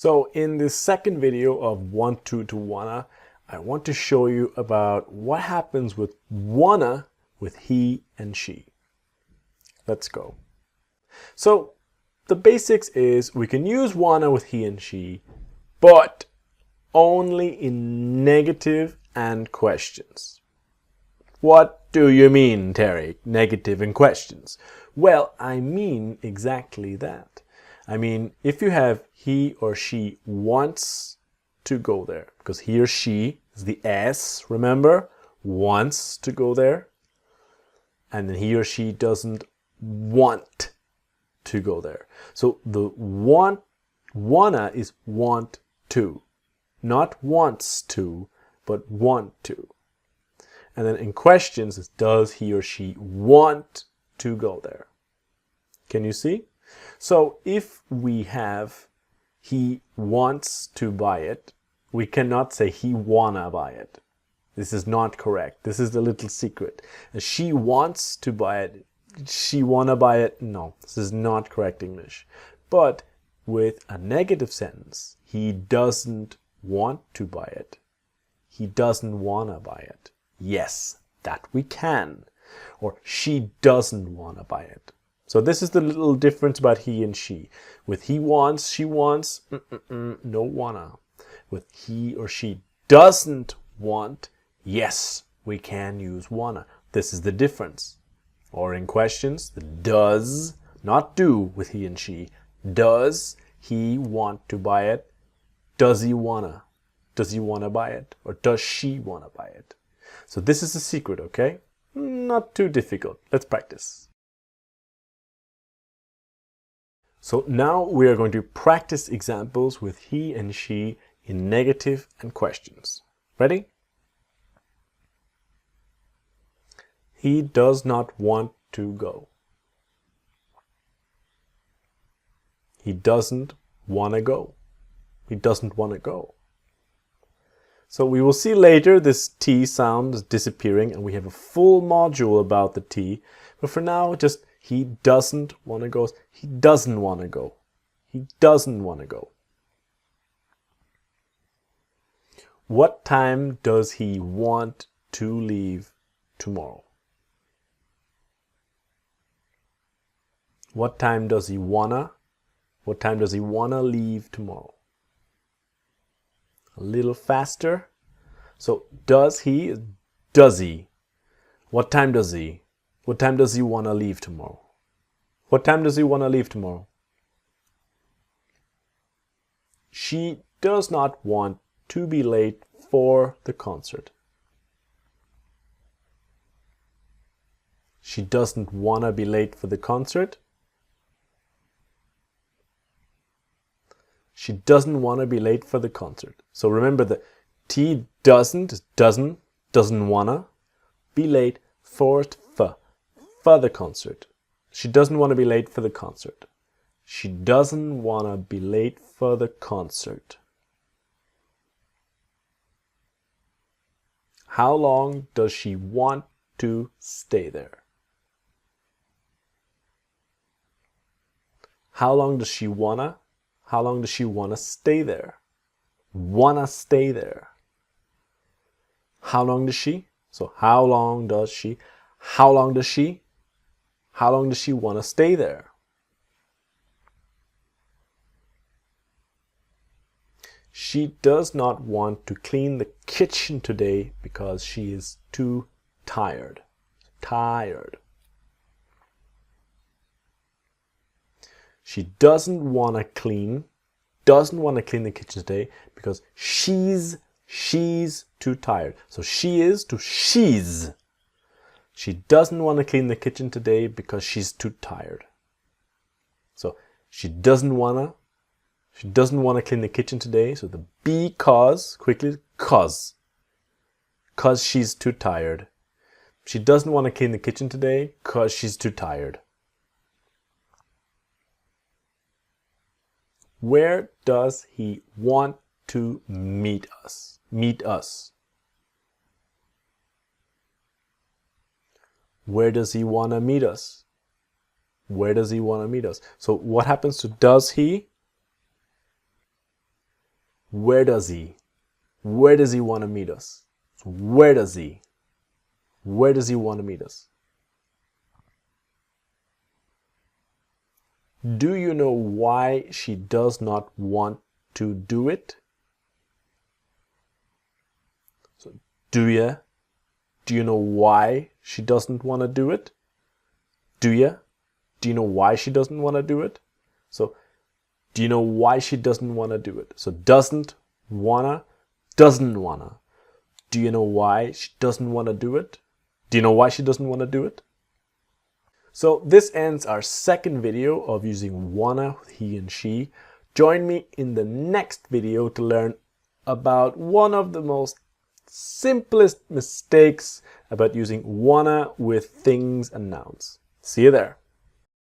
So in this second video of want to wanna, I want to show you about what happens with wanna with he and she. Let's go. So the basics is we can use wanna with he and she, but only in negative and questions. What do you mean, Terry? Negative and questions? Well, I mean exactly that. I mean, if you have he or she wants to go there, because he or she is the S, remember? Wants to go there. And then he or she doesn't want to go there. So the wanna is want to. Not wants to, but want to. And then in questions, is does he or she want to go there? Can you see? So if we have he wants to buy it, we cannot say he wanna buy it. This is not correct. This is the little secret. She wants to buy it. She wanna buy it. No, this is not correct English. But with a negative sentence, he doesn't want to buy it. He doesn't wanna buy it. Yes, that we can. Or she doesn't want to buy it. So this is the little difference about he and she. With he wants, she wants, no wanna. With he or she doesn't want, yes, we can use wanna. This is the difference. Or in questions, the does, not do with he and she. Does he want to buy it? Does he wanna? Does he wanna buy it? Or does she wanna buy it? So this is the secret, okay? Not too difficult. Let's practice. So now we are going to practice examples with he and she in negative and questions. Ready? He does not want to go. He doesn't want to go. He doesn't want to go. So we will see later this T sound is disappearing and we have a full module about the T. But for now, just he doesn't want to go. He doesn't want to go. He doesn't want to go. What time does he want to leave tomorrow? What time does he wanna? What time does he wanna leave tomorrow? A little faster. So does he? Does he? What time does he? What time does he want to leave tomorrow? What time does he want to leave tomorrow? She does not want to be late for the concert. She doesn't want to be late for the concert. She doesn't want to be late for the concert. So remember the T doesn't wanna be late for the concert. She doesn't want to be late for the concert. She doesn't want to be late for the concert. How long does she want to stay there? How long does she wanna? How long does she wanna stay there? Wanna stay there. How long does she? So how long does she? How long does she? How long does she want to stay there? She does not want to clean the kitchen today because she is too tired. Tired. She doesn't want to clean the kitchen today because she's too tired. So she is to she's. She doesn't want to clean the kitchen today because she's too tired. So she doesn't want to clean the kitchen today. So the because, quickly, cause she's too tired. She doesn't want to clean the kitchen today because she's too tired. Where does he want to meet us? Meet us. Where does he want to meet us? Where does he want to meet us? So what happens to does he? where does he? Where does he want to meet us? So where does he? Where does he want to meet us? Do you know why she does not want to do it? So, do you? Do you know why she doesn't want to do it? Do you? Do you know why she doesn't want to do it? So, do you know why she doesn't want to do it? So, doesn't wanna, doesn't wanna. Do you know why she doesn't want to do it? Do you know why she doesn't want to do it? So this ends our second video of using wanna, he and she. Join me in the next video to learn about one of the most simplest mistakes about using wanna with things and nouns. See you there.